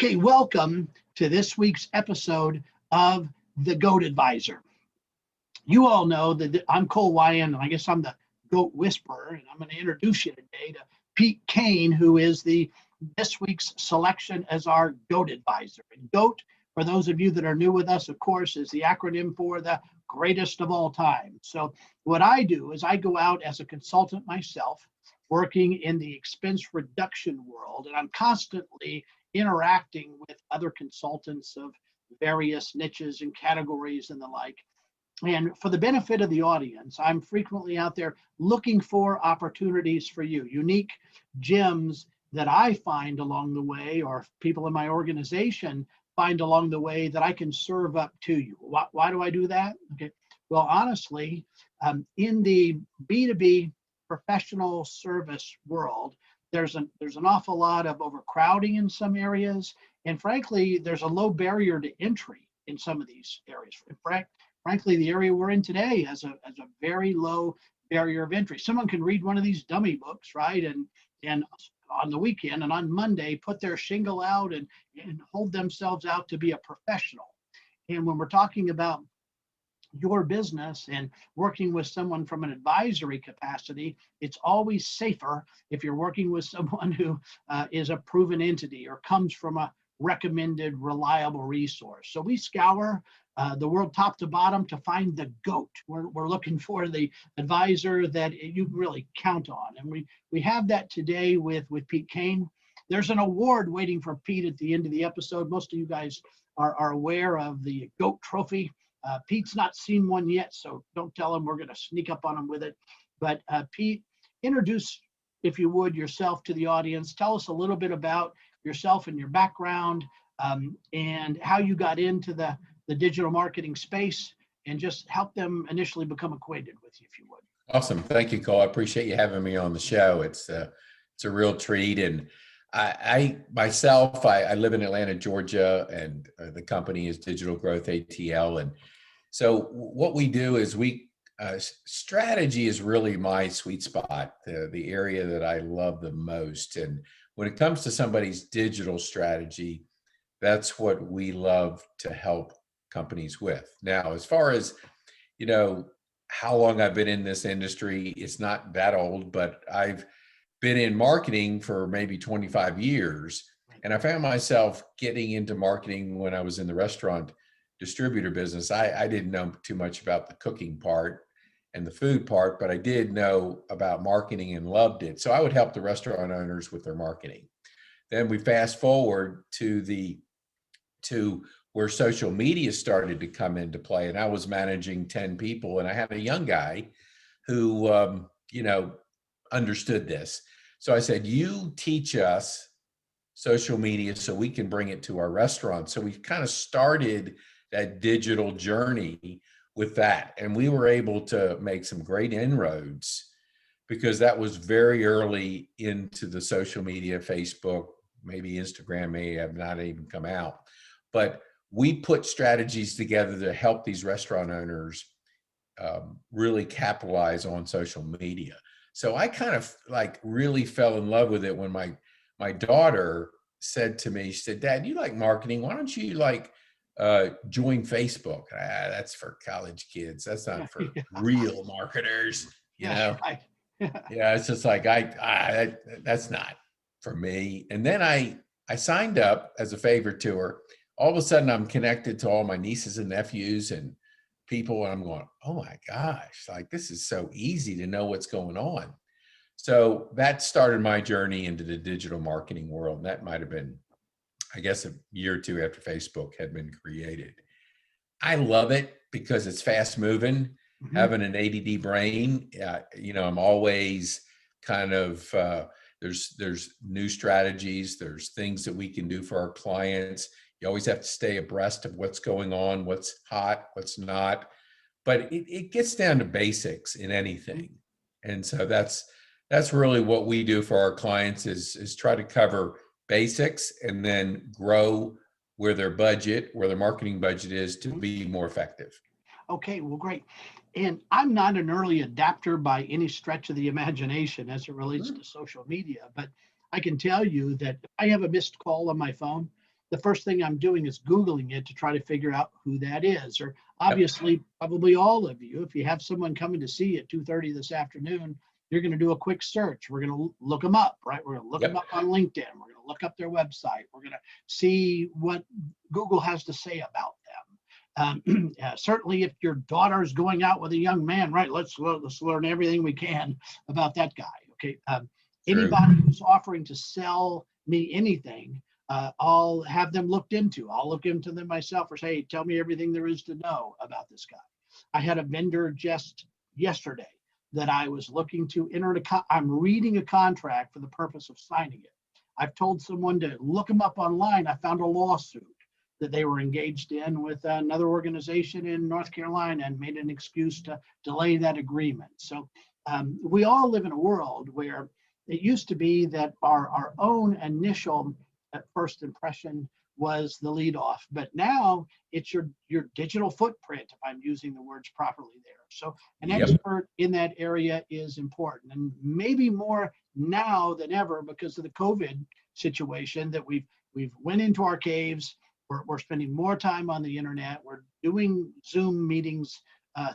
Okay, welcome to this week's episode of The GOAT Advisor. You all know that I'm Cole Wyant, and I guess I'm the GOAT Whisperer, and I'm going to introduce you today to Pete Kane, who is this week's selection as our GOAT Advisor. And GOAT, for those of you that are new with us, of course, is the acronym for the greatest of all time. So what I do is I go out as a consultant myself, working in the expense reduction world, and I'm constantly interacting with other consultants of various niches and categories and the like. And for the benefit of the audience, I'm frequently out there looking for opportunities for you, unique gems that I find along the way, or people in my organization find along the way, that I can serve up to you. Why do I do that? Okay. Well, honestly, in the B2B professional service world, there's an awful lot of overcrowding in some areas, and frankly, there's a low barrier to entry in some of these areas. Frankly, the area we're in today has a very low barrier of entry. Someone can read one of these dummy books, right, and on the weekend and on Monday put their shingle out and hold themselves out to be a professional. And when we're talking about your business and working with someone from an advisory capacity, it's always safer if you're working with someone who is a proven entity or comes from a recommended, reliable resource. So we scour the world top to bottom to find the GOAT. We're looking for the advisor that you can really count on. And we have that today with Pete Kane. There's an award waiting for Pete at the end of the episode. Most of you guys are aware of the GOAT trophy. Pete's not seen one yet, so don't tell him we're going to sneak up on him with it. But Pete, introduce, if you would, yourself to the audience. Tell us a little bit about yourself and your background, and how you got into the digital marketing space, and just help them initially become acquainted with you, if you would. Awesome. Thank you, Cole. I appreciate you having me on the show. It's a real treat. And I myself live in Atlanta, Georgia, and the company is Digital Growth Atl. And so what we do is strategy is really my sweet spot, the area that I love the most. And when it comes to somebody's digital strategy, that's what we love to help companies with. Now, as far as, how long I've been in this industry, it's not that old, but I've been in marketing for maybe 25 years. And I found myself getting into marketing when I was in the restaurant distributor business. I didn't know too much about the cooking part and the food part, but I did know about marketing and loved it. So I would help the restaurant owners with their marketing. Then we fast forward to where social media started to come into play, and I was managing 10 people, and I had a young guy who, understood this. So I said, you teach us social media so we can bring it to our restaurants. So we kind of started that digital journey with that. And we were able to make some great inroads because that was very early into the social media. Facebook, maybe Instagram may have not even come out, but we put strategies together to help these restaurant owners really capitalize on social media. So I kind of really fell in love with it when my daughter said to me, she said, "Dad, you like marketing. Why don't you join Facebook?" That's for college kids. That's not for real marketers, Right. Yeah, it's just like, that's not for me. And then I signed up as a favor to her. All of a sudden I'm connected to all my nieces and nephews and people, and I'm going, oh my gosh, this is so easy to know what's going on. So that started my journey into the digital marketing world. And that might've been, I guess, a year or two after Facebook had been created. I love it because it's fast moving. Mm-hmm. Having an ADD brain, I'm always kind of, there's new strategies, there's things that we can do for our clients. You always have to stay abreast of what's going on, what's hot, what's not. But it gets down to basics in anything. And so that's really what we do for our clients is try to cover basics and then grow where their marketing budget is to be more effective. Okay, well, great. And I'm not an early adapter by any stretch of the imagination as it relates to social media, but I can tell you that if I have a missed call on my phone, the first thing I'm doing is Googling it to try to figure out who that is. Or obviously, probably all of you, if you have someone coming to see you at 2:30 this afternoon, you're going to do a quick search. We're going to look them up, right? We're going to look them up on LinkedIn. We're going to look up their website. We're going to see what Google has to say about them. Certainly, if your daughter is going out with a young man, right? Let's learn everything we can about that guy. Okay. Anybody who's offering to sell me anything, I'll have them looked into. I'll look into them myself or say, hey, tell me everything there is to know about this guy. I had a vendor just yesterday that I was looking to enter I'm reading a contract for the purpose of signing it. I've told someone to look them up online. I found a lawsuit that they were engaged in with another organization in North Carolina and made an excuse to delay that agreement. So we all live in a world where it used to be that our own initial first impression was the lead off, but now it's your digital footprint, if I'm using the words properly there. So an expert in that area is important, and maybe more now than ever because of the COVID situation that we've went into our caves. We're spending more time on the internet. We're doing Zoom meetings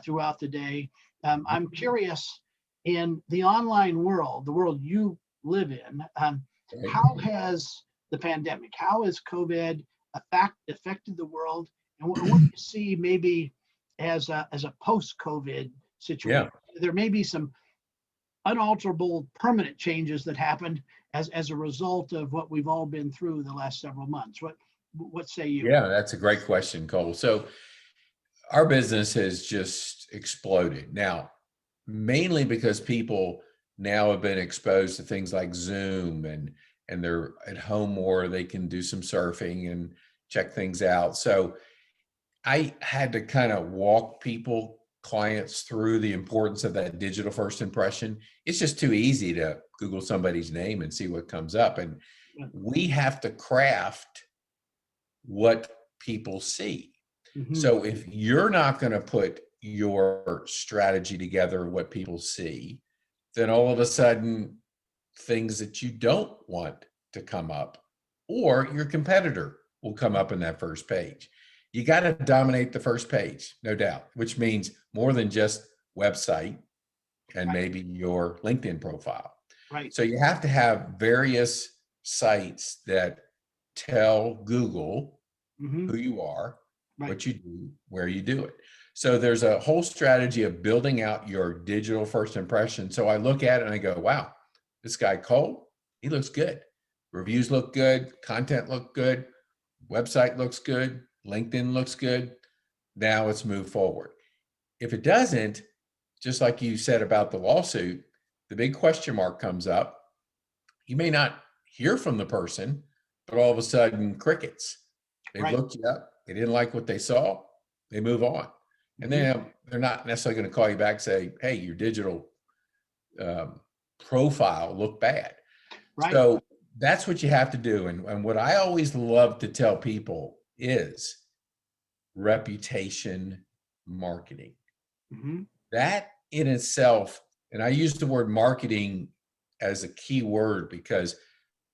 throughout the day. I'm curious, in the online world, the world you live in, how has the pandemic, how has COVID affected the world? And what do you see maybe as a post-COVID situation? There may be some unalterable permanent changes that happened as a result of what we've all been through the last several months. What say you? Yeah, that's a great question, Cole. So our business has just exploded now, mainly because people now have been exposed to things like Zoom and they're at home more, they can do some surfing and check things out. So I had to kind of walk clients through the importance of that digital first impression. It's just too easy to Google somebody's name and see what comes up. And we have to craft what people see. So if you're not going to put your strategy together, what people see, then all of a sudden things that you don't want to come up, or your competitor will come up in that first page. You got to dominate the first page, no doubt, which means more than just website and maybe your LinkedIn profile. Right. So you have to have various sites that tell Google who you are, what you do, where you do it. So there's a whole strategy of building out your digital first impression. So I look at it and I go, wow, this guy Cole, he looks good. Reviews look good, content look good, website looks good, LinkedIn looks good. Now let's move forward. If it doesn't, just like you said about the lawsuit, the big question mark comes up. You may not hear from the person, but all of a sudden crickets. They looked you up, they didn't like what they saw, they move on. And then they're not necessarily going to call you back and say, hey, your digital profile looked bad. So that's what you have to do. And what I always love to tell people is reputation marketing. That in itself, and I use the word marketing as a key word because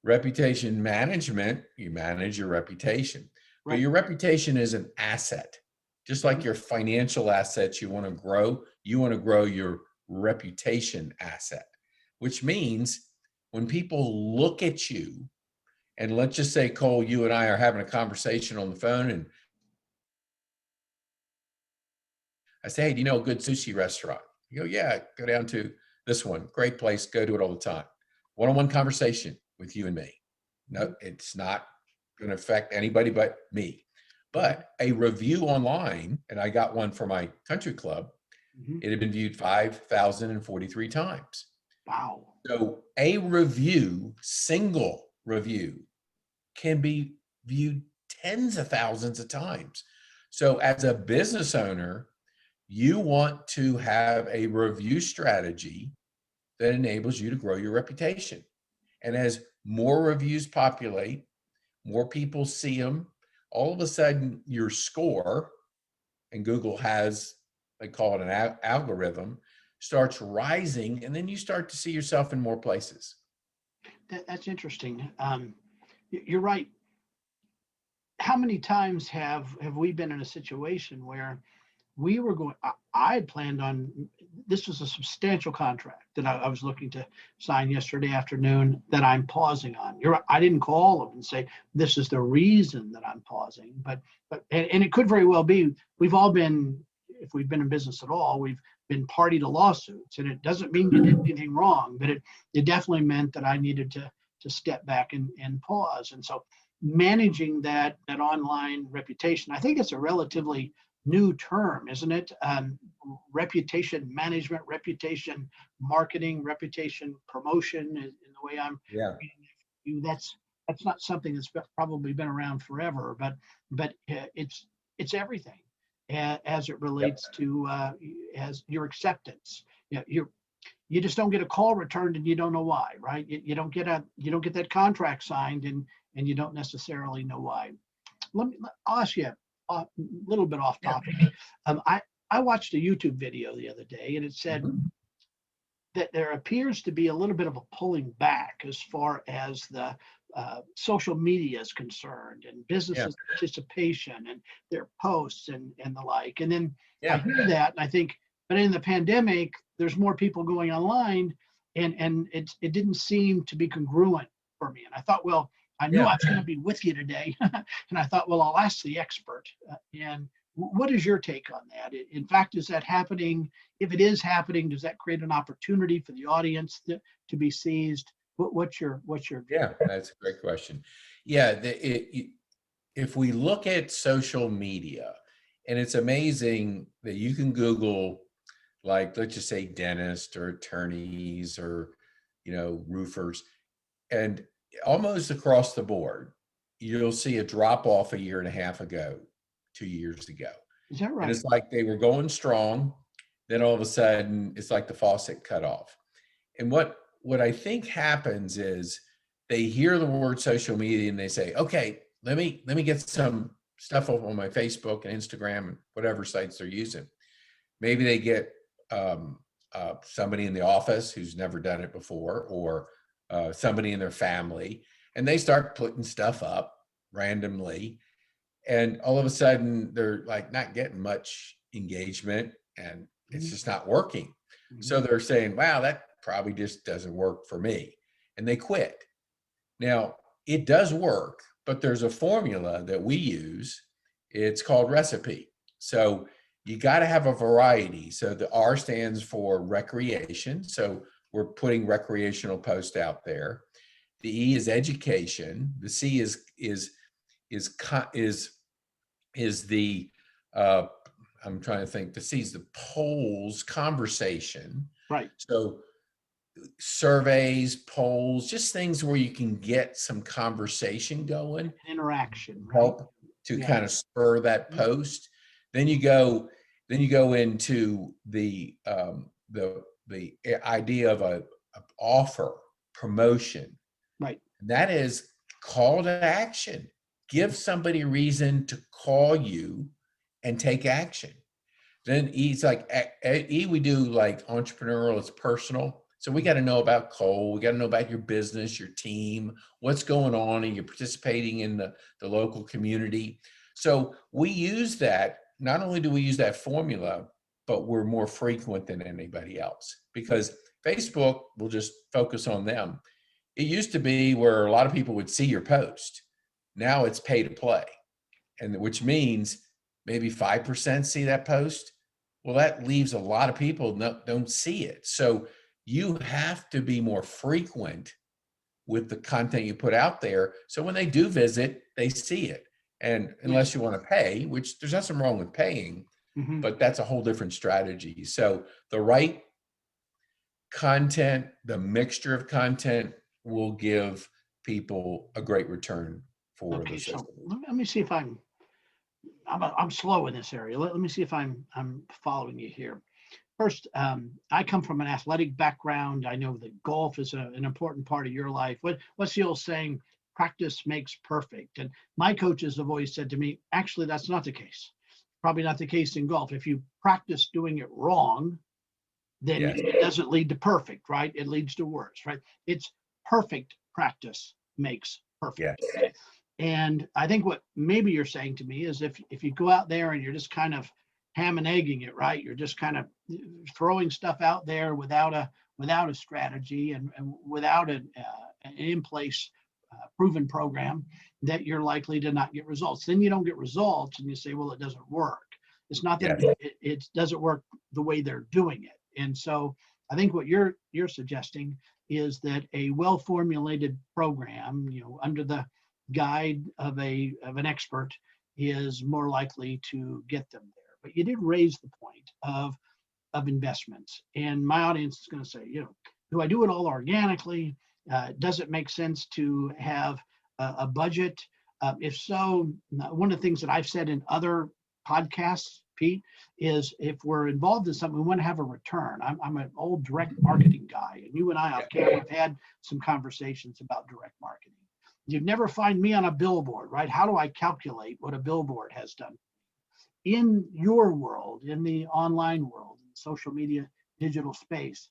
reputation management, you manage your reputation, but your reputation is an asset. Just like your financial assets, you want to grow your reputation asset, which means when people look at you, and let's just say, Cole, you and I are having a conversation on the phone, and I say, hey, do you know a good sushi restaurant? You go, yeah, go down to this one. Great place. Go to it all the time. One-on-one conversation with you and me. No, it's not going to affect anybody but me. But a review online, and I got one for my country club, it had been viewed 5,043 times. Wow. So a review, single review, can be viewed tens of thousands of times. So as a business owner, you want to have a review strategy that enables you to grow your reputation. And as more reviews populate, more people see them, all of a sudden your score, and Google has, they call it an algorithm, starts rising, and then you start to see yourself in more places. That's interesting. You're right. how many times have we been in a situation where we were going, I had planned on, this was a substantial contract that I was looking to sign yesterday afternoon that I'm pausing on. I didn't call them and say, this is the reason that I'm pausing, but and it could very well be, we've all been, if we've been in business at all, we've been party to lawsuits, and it doesn't mean you did anything wrong, but it definitely meant that I needed to step back and pause. And so managing that online reputation, I think it's a relatively new term, isn't it? Reputation management, reputation marketing, reputation promotion is in the way I'm reading you. That's not something that's probably been around forever, but it's everything as it relates to as your acceptance. You just don't get a call returned and you don't know why, right? You don't get that contract signed and you don't necessarily know why. I'll ask you a little bit off topic. I watched a YouTube video the other day, and it said that there appears to be a little bit of a pulling back as far as the social media is concerned, and businesses' participation and their posts and the like. And then I hear that and I think, but in the pandemic, there's more people going online, and it didn't seem to be congruent for me. And I thought, well, I knew I was going to be with you today, and I thought, well, I'll ask the expert. And what is your take on that? In fact, is that happening? If it is happening, does that create an opportunity for the audience to be seized? What's your view? Yeah, that's a great question. Yeah, if we look at social media, and it's amazing that you can Google, like, let's just say dentists or attorneys or, roofers, and almost across the board, you'll see a drop off a year and a half ago, 2 years ago. Is that right? And it's like they were going strong. Then all of a sudden, it's like the faucet cut off. And what I think happens is they hear the word social media and they say, okay, let me get some stuff up on my Facebook and Instagram and whatever sites they're using. Maybe they get somebody in the office who's never done it before, or somebody in their family, and they start putting stuff up randomly, and all of a sudden they're like not getting much engagement, and it's just not working. So they're saying, wow, that probably just doesn't work for me, and they quit. Now, it does work, but there's a formula that we use. It's called recipe. So you got to have a variety. So the R stands for recreation. So we're putting recreational posts out there. The E is education. The C is the I'm trying to think. The C is the polls, conversation. Right. So surveys, polls, just things where you can get some conversation going, interaction, right? Help to kind of spur that post. Then you go into the idea of a offer, promotion. Right. That is call to action. Give somebody a reason to call you and take action. Then E's like E, we do like entrepreneurial, it's personal. So we got to know about Cole. We got to know about your business, your team, what's going on, and you're participating in the local community. So we use that. Not only do we use that formula, but we're more frequent than anybody else, because Facebook will just focus on them. It used to be where a lot of people would see your post. Now it's pay to play, and which means maybe 5% see that post. Well, that leaves a lot of people don't see it. So you have to be more frequent with the content you put out there. So when they do visit, they see it. And unless you want to pay, which there's nothing wrong with paying, but that's a whole different strategy. So the right content, the mixture of content will give people a great return for the system. So let me see if I'm slow in this area. Let me see if I'm following you here. First, I come from an athletic background. I know that golf is an important part of your life. What's the old saying? Practice makes perfect. And my coaches have always said to me, actually, that's not the case. Probably not the case in golf. If you practice doing it wrong, then it doesn't lead to perfect, right? It leads to worse, right? It's perfect practice makes perfect. Yes. And I think what maybe you're saying to me is if you go out there and you're just kind of ham and egging it, right? You're just kind of throwing stuff out there without a strategy and without an in place proven program, that you're likely to not get results. Then you don't get results, and you say, well, it doesn't work. It's not that it doesn't work the way they're doing it. And so I think what you're suggesting is that a well-formulated program, under the guide of an expert, is more likely to get them there. But you did raise the point of investments, and my audience is going to say, do I do it all organically? Does it make sense to have a budget? If so, one of the things that I've said in other podcasts, Pete, is if we're involved in something, we want to have a return. I'm an old direct marketing guy, and you and I off camera have had some conversations about direct marketing. You'd never find me on a billboard, right? How do I calculate what a billboard has done? In your world, in the online world, in social media, digital space,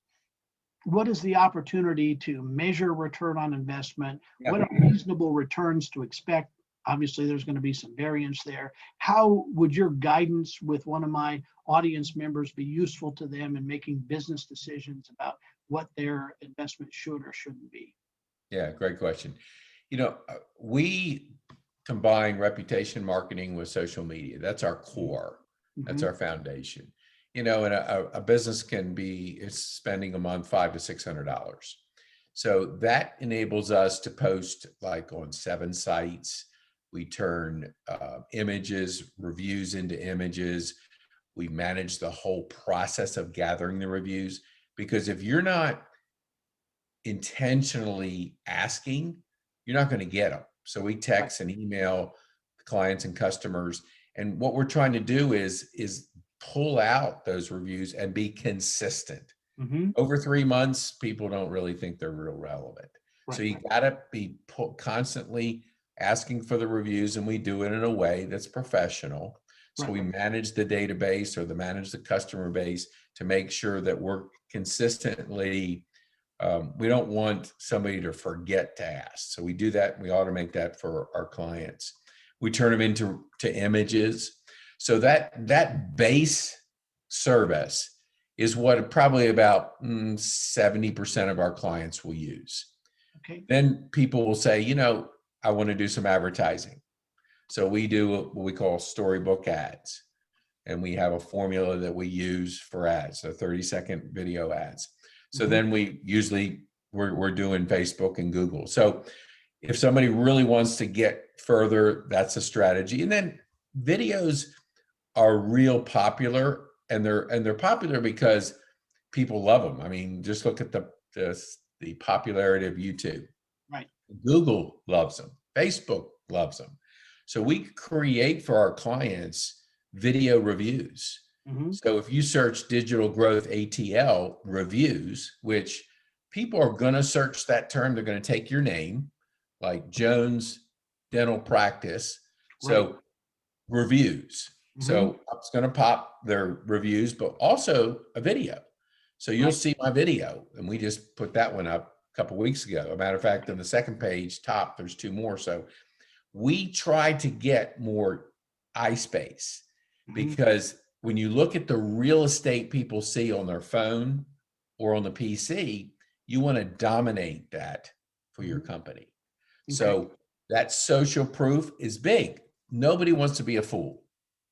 what is the opportunity to measure return on investment? What are reasonable returns to expect? Obviously, there's going to be some variance there. How would your guidance with one of my audience members be useful to them in making business decisions about what their investment should or shouldn't be? Yeah, great question. We combine reputation marketing with social media. That's our core. That's our foundation. And a business is spending a month $500 to $600. So that enables us to post like on 7 sites. We turn images, reviews into images. We manage the whole process of gathering the reviews, because if you're not intentionally asking, you're not going to get them. So we text and email clients and customers. And what we're trying to do is pull out those reviews and be consistent. Over 3 months, people don't really think they're real relevant. So you got to be constantly asking for the reviews, and we do it in a way that's professional. So we manage the database or manage the customer base to make sure that we're consistently, we don't want somebody to forget to ask. So we do that. We automate that for our clients. We turn them into images. So that base service is what probably about 70% of our clients will use. Okay. Then people will say, I want to do some advertising. So we do what we call storybook ads. And we have a formula that we use for ads, so 30-second video ads. So then we're doing Facebook and Google. So if somebody really wants to get further, that's a strategy. And then videos are real popular, and they're popular because people love them. I mean, just look at the popularity of YouTube. Right. Google loves them. Facebook loves them. So we create for our clients video reviews. So if you search Digital Growth ATL reviews, which people are going to search that term, they're going to take your name, like Jones Dental Practice. So reviews. So it's going to pop their reviews, but also a video. So you'll see my video, and we just put that one up a couple of weeks ago. As a matter of fact, on the second page top, there's 2 more. So we try to get more eye space, because when you look at the real estate people see on their phone or on the PC, you want to dominate that for your company. So that social proof is big. Nobody wants to be a fool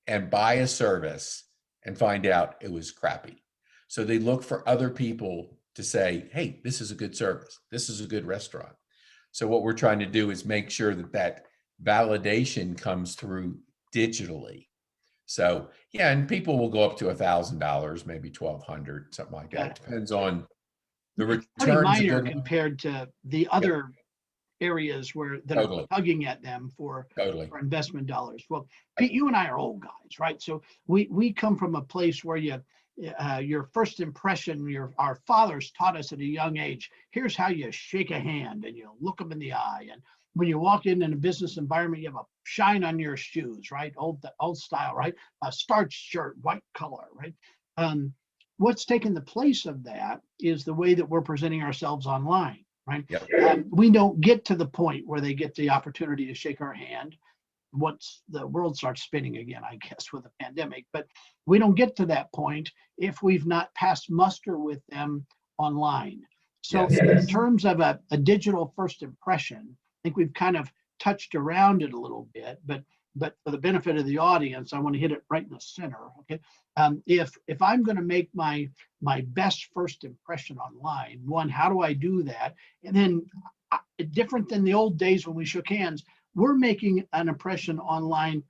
and buy a service and find out it was crappy. So they look for other people to say, hey, this is a good service. This is a good restaurant. So what we're trying to do is make sure that validation comes through digitally. So yeah, and people will go up to $1,000, maybe $1,200, something like that. It depends on the returns. Pretty minor compared to the other areas that are tugging at them for investment dollars. Well, Pete, you and I are old guys, right? So we come from a place where your first impression, our fathers taught us at a young age, here's how you shake a hand, and you look them in the eye. And when you walk in a business environment, you have a shine on your shoes, right? Old style, right? A starched shirt, white collar, right? What's taken the place of that is the way that we're presenting ourselves online. right? Yep. We don't get to the point where they get the opportunity to shake our hand once the world starts spinning again, I guess, with the pandemic. But we don't get to that point if we've not passed muster with them online. So Yes. in terms of a digital first impression, I think we've kind of touched around it a little bit, but for the benefit of the audience, I want to hit it right in the center. Okay, if I'm going to make my best first impression online, one, how do I do that? And then, different than the old days when we shook hands, we're making an impression online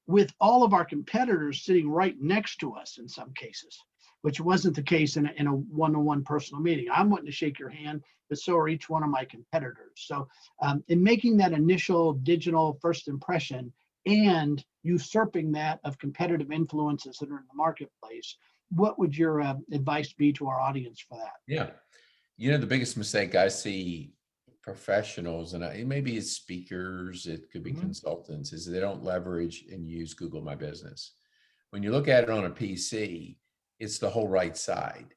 with all of our competitors sitting right next to us in some cases, which wasn't the case in a one-on-one personal meeting. I'm wanting to shake your hand, but so are each one of my competitors. So in making that initial digital first impression and usurping that of competitive influences that are in the marketplace, what would your advice be to our audience for that? Yeah. The biggest mistake I see professionals, and it maybe it's speakers, it could be consultants, is they don't leverage and use Google My Business. When you look at it on a PC, it's the whole right side.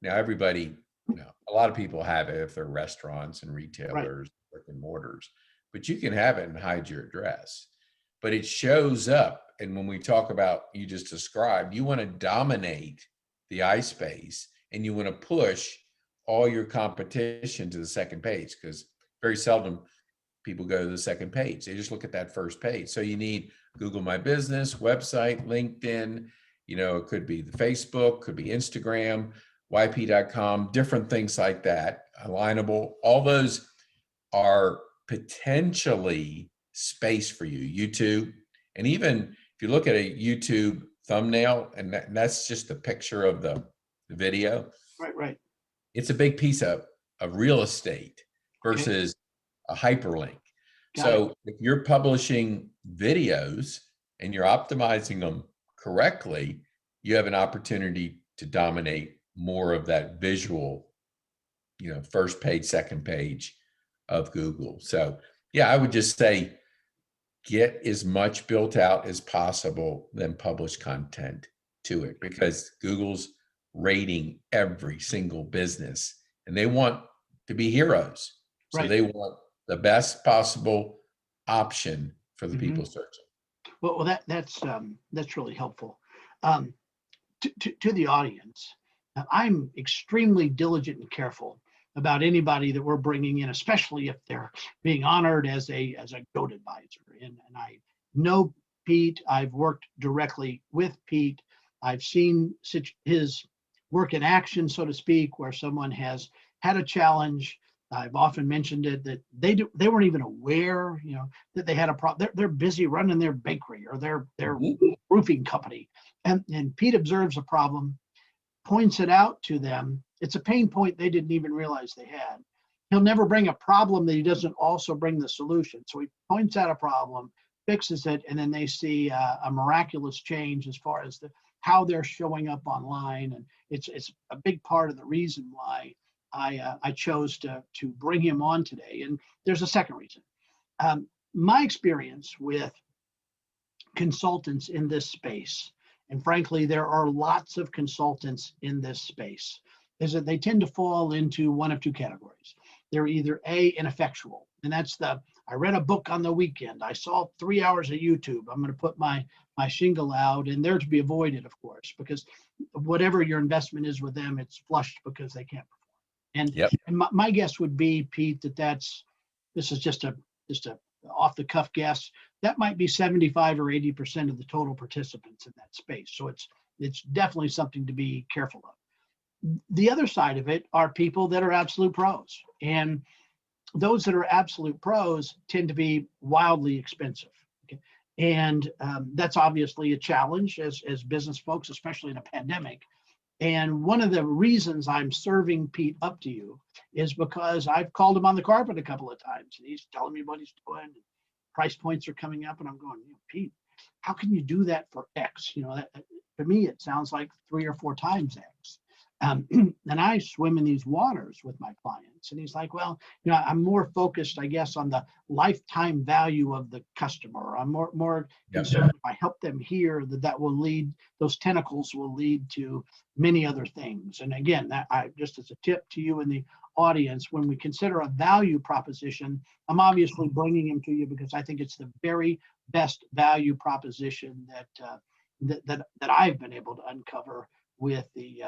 Now, everybody, a lot of people have it if they're restaurants and retailers, brick and mortars, but you can have it and hide your address. But it shows up. And when we talk about, you just described, you want to dominate the eye space and you want to push all your competition to the second page, because very seldom people go to the second page. They just look at that first page. So you need Google My Business, website, LinkedIn, it could be the Facebook, could be Instagram, yp.com, different things like that, Alignable. All those are potentially space for you. YouTube, and even if you look at a YouTube thumbnail, and that's just a picture of the video. Right. It's a big piece of real estate versus a hyperlink. So if you're publishing videos and you're optimizing them correctly, you have an opportunity to dominate more of that visual, first page, second page of Google. So yeah, I would just say get as much built out as possible, then publish content to it, because Google's rating every single business and they want to be heroes. So they want the best possible option for the people searching. Well, that's really helpful. To the audience, I'm extremely diligent and careful about anybody that we're bringing in, especially if they're being honored as a GOAT advisor. And I know Pete. I've worked directly with Pete. I've seen his work in action, so to speak, where someone has had a challenge. I've often mentioned it that they weren't even aware, that they had a problem. They're busy running their bakery or their roofing company, and Pete observes a problem, points it out to them. It's a pain point they didn't even realize they had. He'll never bring a problem that he doesn't also bring the solution. So he points out a problem, fixes it, and then they see a miraculous change as far as how they're showing up online. And it's a big part of the reason why I chose to bring him on today. And there's a second reason. My experience with consultants in this space, and frankly, there are lots of consultants in this space, is that they tend to fall into one of two categories. They're either ineffectual, and that's I read a book on the weekend, I saw 3 hours of YouTube, I'm going to put my shingle out, and they're to be avoided, of course, because whatever your investment is with them, it's flushed because they can't perform. And my guess would be, Pete, this is just a off the cuff guess, that might be 75 or 80% of the total participants in that space. So it's definitely something to be careful of. The other side of it are people that are absolute pros, and those that are absolute pros tend to be wildly expensive. Okay? And that's obviously a challenge as business folks, especially in a pandemic. And one of the reasons I'm serving Pete up to you is because I've called him on the carpet a couple of times, and he's telling me what he's doing. And price points are coming up, and I'm going, Pete, how can you do that for X? To me, it sounds like 3 or 4 times X. And I swim in these waters with my clients. And he's like, well, I'm more focused, I guess, on the lifetime value of the customer. I'm more concerned if I help them here, that will lead, those tentacles will lead to many other things. And again, that just as a tip to you in the audience, when we consider a value proposition, I'm obviously bringing him to you because I think it's the very best value proposition that I've been able to uncover with the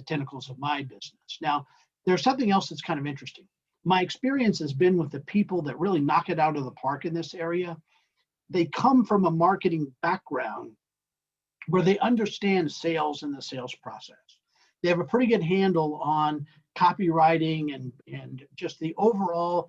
tentacles of my business. Now, there's something else that's kind of interesting. My experience has been with the people that really knock it out of the park in this area. They come from a marketing background where they understand sales and the sales process. They have a pretty good handle on copywriting and just the overall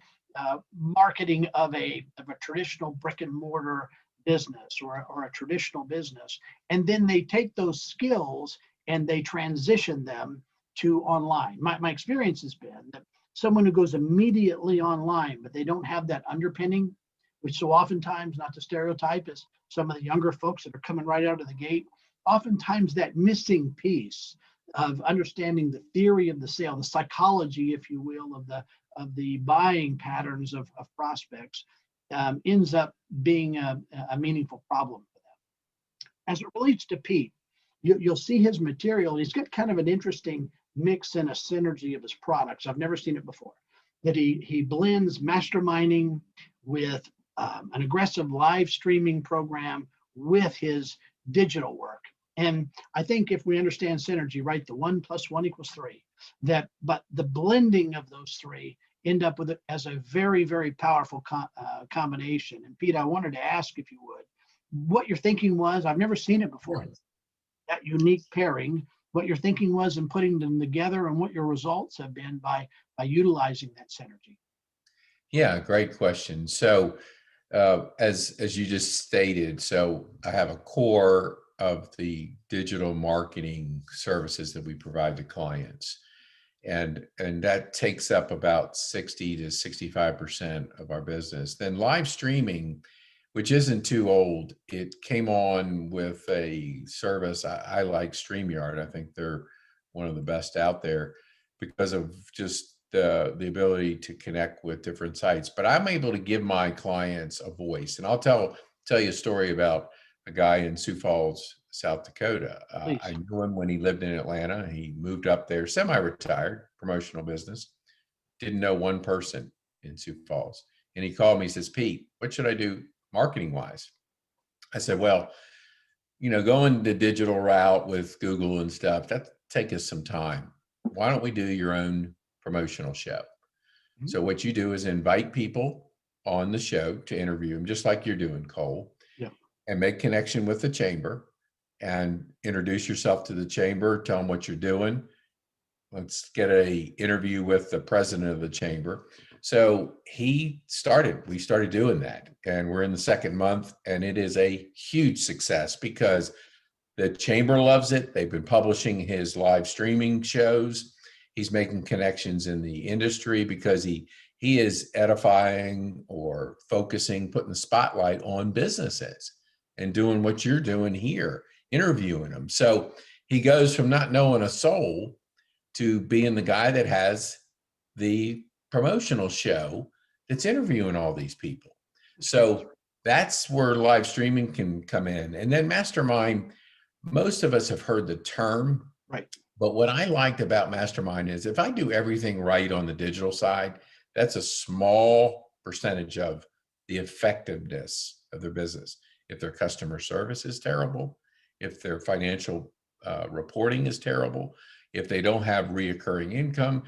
marketing of a traditional brick and mortar business or a traditional business. And then they take those skills and they transition them to online. My experience has been that someone who goes immediately online, but they don't have that underpinning, which so oftentimes, not to stereotype, is some of the younger folks that are coming right out of the gate, oftentimes that missing piece of understanding the theory of the sale, the psychology, if you will, of the buying patterns of prospects, ends up being a meaningful problem for them. As it relates to Pete, you'll see his material. He's got kind of an interesting mix and a synergy of his products. I've never seen it before. That he blends masterminding with an aggressive live streaming program with his digital work. And I think if we understand synergy, right, the 1 + 1 = 3, but the blending of those three end up with it as a very, very powerful combination. And Pete, I wanted to ask if you would, what your thinking was. I've never seen it before. That unique pairing, what your thinking was in putting them together, and what your results have been by utilizing that synergy. Yeah, great question. So as you just stated, so I have a core of the digital marketing services that we provide to clients. And that takes up about 60 to 65% of our business. Then live streaming, which isn't too old, it came on with a service. I like StreamYard. I think they're one of the best out there because of just the ability to connect with different sites. But I'm able to give my clients a voice. And I'll tell you a story about a guy in Sioux Falls, South Dakota. I knew him when he lived in Atlanta. He moved up there, semi-retired, promotional business. Didn't know one person in Sioux Falls. And he called me, he says, Pete, what should I do marketing wise? I said, well, going the digital route with Google and stuff, that take us some time. Why don't we do your own promotional show? Mm-hmm. So what you do is invite people on the show to interview them, just like you're doing, Cole, and make connection with the chamber and introduce yourself to the chamber, tell them what you're doing. Let's get a interview with the president of the chamber. So we started doing that, and we're in the second month, and it is a huge success because the chamber loves it. They've been publishing his live streaming shows. He's making connections in the industry because he is edifying or focusing, putting the spotlight on businesses and doing what you're doing here, interviewing them. So he goes from not knowing a soul to being the guy that has the promotional show that's interviewing all these people. So that's where live streaming can come in. And then Mastermind, most of us have heard the term, right? But what I liked about Mastermind is if I do everything right on the digital side, that's a small percentage of the effectiveness of their business. If their customer service is terrible, if their financial reporting is terrible, if they don't have reoccurring income,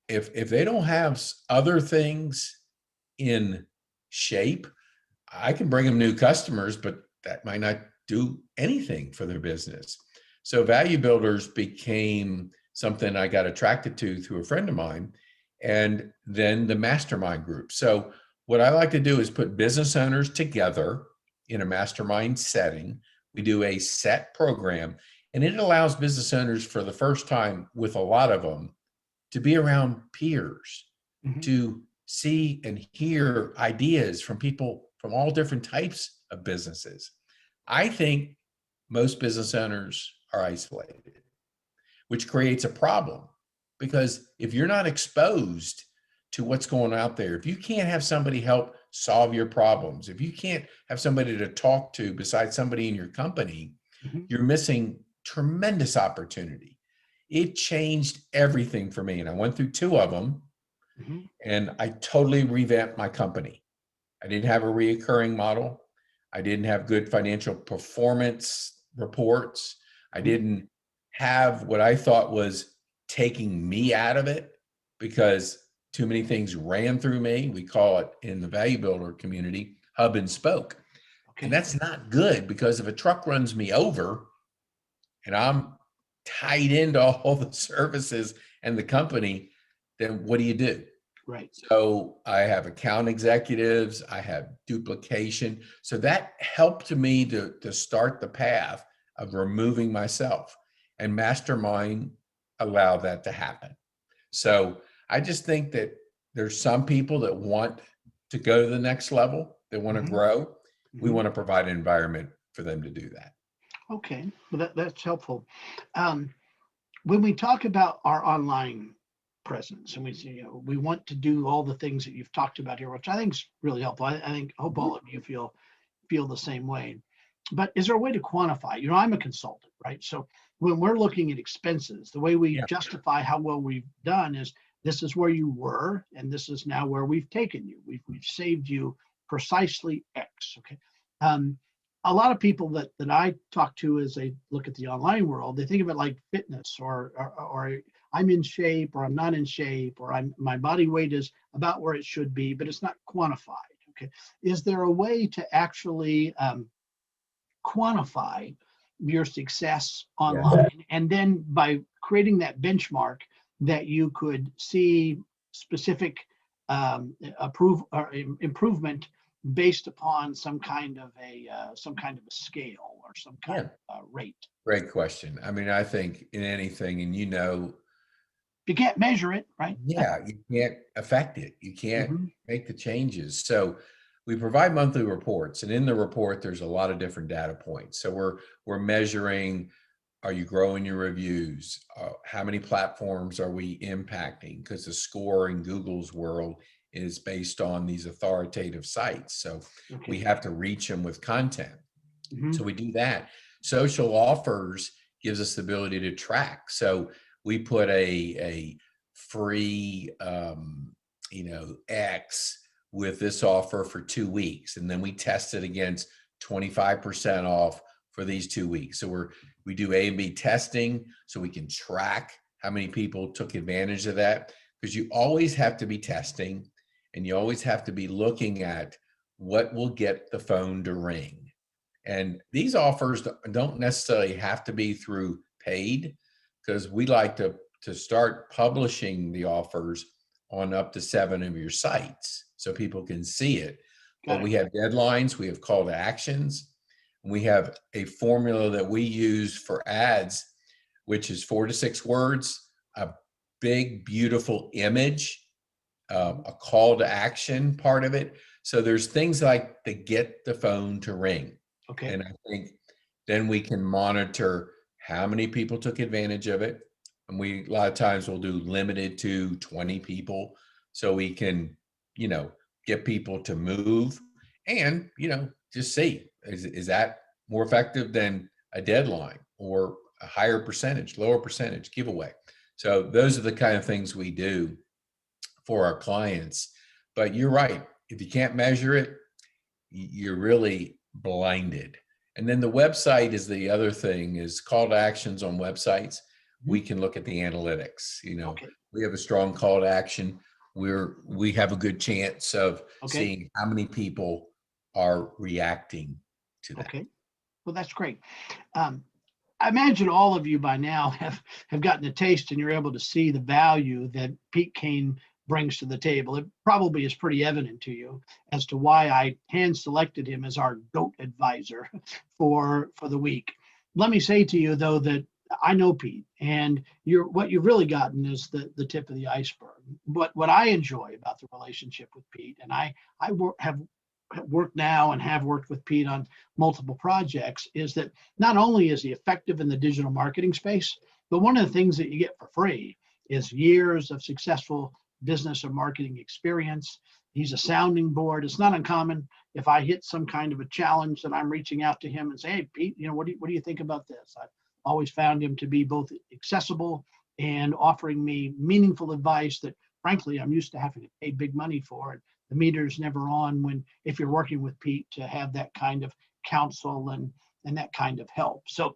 if they don't have other things in shape, I can bring them new customers, but that might not do anything for their business. So value builders became something I got attracted to through a friend of mine, and then the mastermind group. So what I like to do is put business owners together in a mastermind setting. We do a set program, and it allows business owners for the first time with a lot of them to be around peers, to see and hear ideas from people from all different types of businesses. I think most business owners are isolated, which creates a problem because if you're not exposed to what's going on out there, if you can't have somebody help solve your problems, if you can't have somebody to talk to besides somebody in your company, you're missing tremendous opportunity. It changed everything for me. And I went through two of them Mhm. And I totally revamped my company. I didn't have a reoccurring model. I didn't have good financial performance reports. I Mhm. didn't have what I thought was taking me out of it because too many things ran through me. We call it in the value builder community, hub and spoke. And Okay. that's not good because if a truck runs me over and I'm tied into all the services and the company, then what do? Right. So I have account executives, I have duplication. So that helped me to start the path of removing myself, and Mastermind allowed that to happen. So I just think that there's some people that want to go to the next level, they want to Mhm. grow. We Mhm. want to provide an environment for them to do that. Okay. Well, that's helpful. Um, when we talk about our online presence and we say, we want to do all the things that you've talked about here, which I think is really helpful. Hope all of you feel the same way. But is there a way to quantify? I'm a consultant, right? So when we're looking at expenses, the way we Yeah. justify how well we've done is this is where you were, and this is now where we've taken you. We've saved you precisely X. Okay. Um, a lot of people that I talk to as they look at the online world, they think of it like fitness or I'm in shape or I'm not in shape or my body weight is about where it should be, but it's not quantified. Okay. Is there a way to actually quantify your success Yeah. online? And then by creating that benchmark that you could see specific improvement based upon some kind of a scale or some kind Yeah. of rate. Great question. I mean, I think in anything, and You can't measure it, right? yeah, you can't affect it. You can't Hmm. make the changes. So we provide monthly reports, and in the report, there's a lot of different data points. So we're measuring: are you growing your reviews? How many platforms are we impacting? Because the score in Google's world is based on these authoritative sites. So we Okay. have to reach them with content. Hmm. So we do that. Social offers gives us the ability to track. So we put a free, X with this offer for 2 weeks, and then we test it against 25% off for these 2 weeks. So we do A and B testing so we can track how many people took advantage of that, because you always have to be testing and you always have to be looking at what will get the phone to ring. And these offers don't necessarily have to be through paid, because we like to start publishing the offers on up to 7 of your sites so people can see it. But Got it. we have deadlines, we have call to actions, and we have a formula that we use for ads, which is 4 to 6 words, a big, beautiful image, a call to action part of it. So there's things like to get the phone to ring. Okay. And I think then we can monitor how many people took advantage of it. And a lot of times we'll do limited to 20 people so we can, you know, get people to move and, just see, is that more effective than a deadline or a higher percentage, lower percentage giveaway? So those are the kind of things we do for our clients. But you're right. If you can't measure it, you're really blinded. And then the website is the other thing, is call to actions on websites. Mhm. We can look at the analytics. Okay. We have a strong call to action. We have a good chance of Okay. seeing how many people are reacting to that. Okay. Well, that's great. Um, I imagine all of you by now have gotten a taste and you're able to see the value that Pete Kane brings to the table. It probably is pretty evident to you as to why I hand selected him as our GOAT advisor for the week. Let me say to you though that I know Pete, and what you've really gotten is the tip of the iceberg. What I enjoy about the relationship with Pete, and have worked now and have worked with Pete on multiple projects, is that not only is he effective in the digital marketing space, but one of the things that you get for free is years of successful business or marketing experience. He's a sounding board. It's not uncommon if I hit some kind of a challenge that I'm reaching out to him and say, hey, Pete, what do you think about this? I've always found him to be both accessible and offering me meaningful advice that frankly, I'm used to having to pay big money for it. The meter's never on if you're working with Pete to have that kind of counsel and that kind of help. So,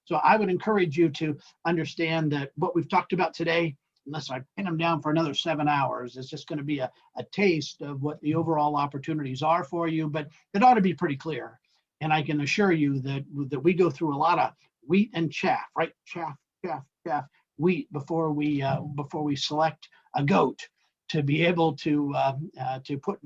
so I would encourage you to understand that what we've talked about today, unless I pin them down for another 7 hours, is just going to be a taste of what the overall opportunities are for you, but it ought to be pretty clear. And I can assure you that we go through a lot of wheat and chaff, right? Chaff, wheat before we select a goat to be able to put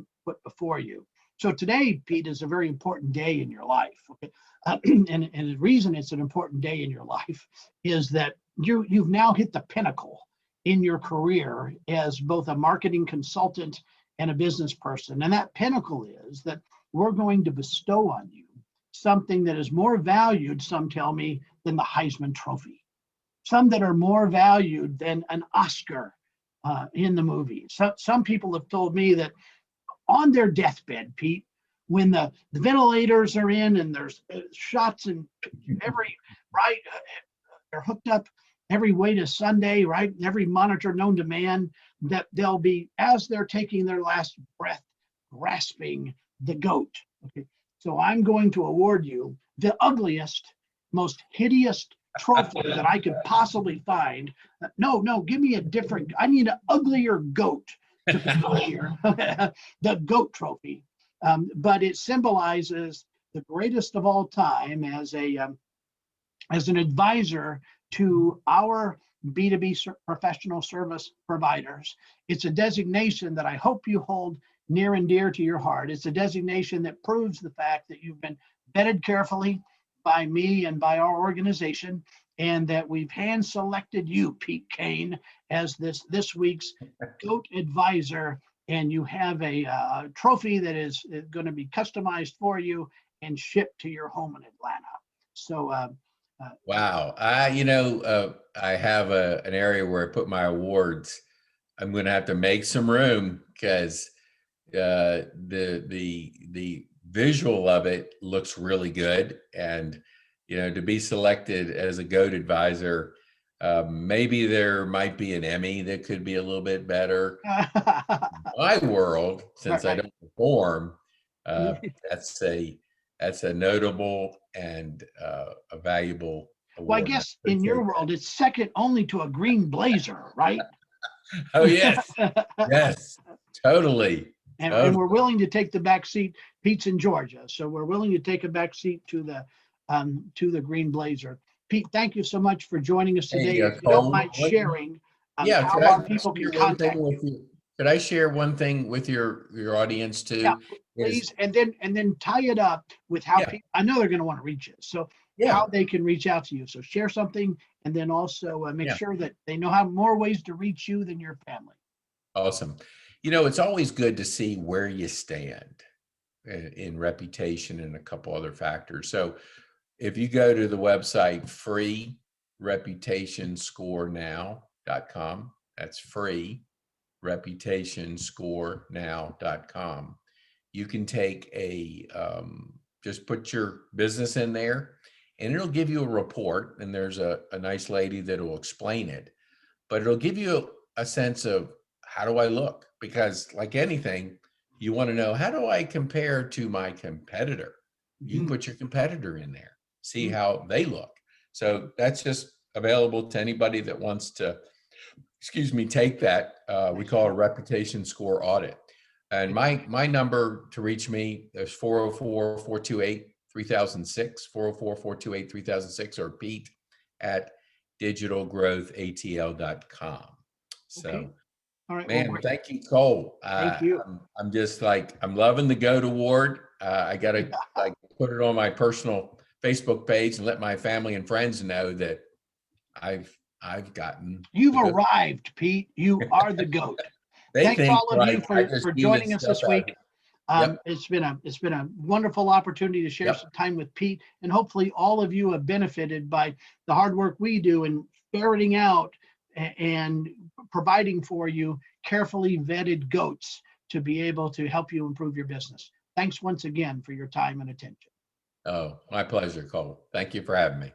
before you. So today, Pete, is a very important day in your life. Okay? And the reason it's an important day in your life is that you've now hit the pinnacle in your career as both a marketing consultant and a business person. And that pinnacle is that we're going to bestow on you something that is more valued, some tell me, than the Heisman Trophy. Some that are more valued than an Oscar in the movie. So some people have told me that on their deathbed, Pete, when the ventilators are in and there's shots in they're hooked up every way to Sunday, right? Every monitor known to man, that they'll be, as they're taking their last breath, grasping the goat. Okay. So I'm going to award you the ugliest, most hideous trophy that I could possibly find. No, give me a different, I need an uglier goat to put here. The goat trophy. But it symbolizes the greatest of all time as an advisor to our B2B professional service providers. It's a designation that I hope you hold near and dear to your heart. It's a designation that proves the fact that you've been vetted carefully by me and by our organization, and that we've hand selected you, Pete Kane, as this week's GOAT advisor. And you have a trophy that is going to be customized for you and shipped to your home in Atlanta. So, wow. I have an area where I put my awards. I'm going to have to make some room because the visual of it looks really good. And, to be selected as a GOAT advisor, maybe there might be an Emmy that could be a little bit better. My world, since right. I don't perform, that's a notable and a valuable award. Well, I guess in your world, it's second only to a green blazer, right? Oh, yes. Yes, totally. And we're willing to take the back seat. Pete's in Georgia, so we're willing to take a back seat to the green blazer. Pete, thank you so much for joining us today. If you don't mind sharing how our people can contact you. Could I share one thing with your audience too? Yeah, please, and then tie it up with how people, I know they're going to want to reach it. So how they can reach out to you. So share something, and then also make sure that they know how more ways to reach you than your family. Awesome. It's always good to see where you stand in reputation and a couple other factors. So if you go to the website freereputationscorenow.com, that's free reputationscorenow.com. You can take just put your business in there and it'll give you a report, and there's a nice lady that will explain it, but it'll give you a sense of how do I look? Because like anything, you want to know, how do I compare to my competitor? You can put your competitor in there, see how they look. So that's just available to anybody that wants to, take that. We call it a reputation score audit. And my number to reach me is 404-428-3006, 404-428-3006, or Pete at digitalgrowthatl.com. So, okay. All right, man, thank you, Cole. Thank you. I'm just I'm loving the GOAT Award. I got to put it on my personal Facebook page and let my family and friends know that I've gotten. You've arrived, Pete. You are the GOAT. Thanks all of you for joining us this week. It's been a wonderful opportunity to share some time with Pete, and hopefully all of you have benefited by the hard work we do in ferreting out and providing for you carefully vetted GOATs to be able to help you improve your business. Thanks once again for your time and attention. Oh, my pleasure, Cole. Thank you for having me.